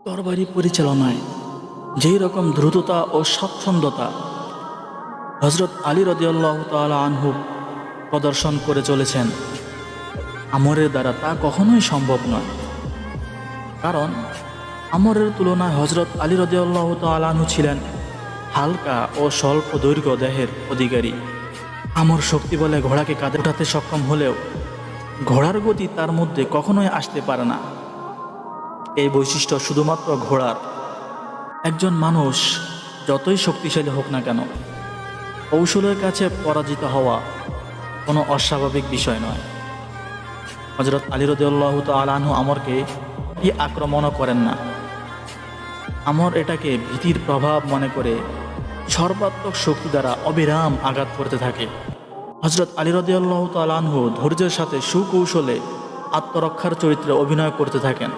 তরবারি পরিচালনায় যেই রকম দ্রুততা ও স্বচ্ছন্দতা হজরত আলী রাদিয়াল্লাহু তাআলা আনহু প্রদর্শন করে চলেছেন, আমরের দ্বারা তা কখনোই সম্ভব নয়। কারণ আমরের তুলনায় হজরত আলী রাদিয়াল্লাহু তাআলা আনহু ছিলেন হালকা ও স্বল্প দৈর্ঘ্য দেহের অধিকারী। আমর শক্তি বলে ঘোড়াকে কাঁধে ওঠাতে সক্ষম হলেও ঘোড়ার গতি তার মধ্যে কখনোই আসতে পারে না। এই বৈশিষ্ট্য শুধুমাত্র ঘোড়ার। একজন মানুষ যতই শক্তিশালী হোক না কেন, কৌশলের কাছে পরাজিত হওয়া কোনো অস্বাভাবিক বিষয় নয়। হযরত আলী রাদিয়াল্লাহু তাআলা আনহু আমরকে আক্রমণও করেন না। আমর এটাকে ভীতির প্রভাব মনে করে সর্বাত্মক শক্তি দ্বারা অবিরাম আঘাত করতে থাকে। হযরত আলী রাদিয়াল্লাহু তাআলা আনহু ধৈর্যের সাথে সুকৌশলে আত্মরক্ষার চরিত্রে অভিনয় করতে থাকেন।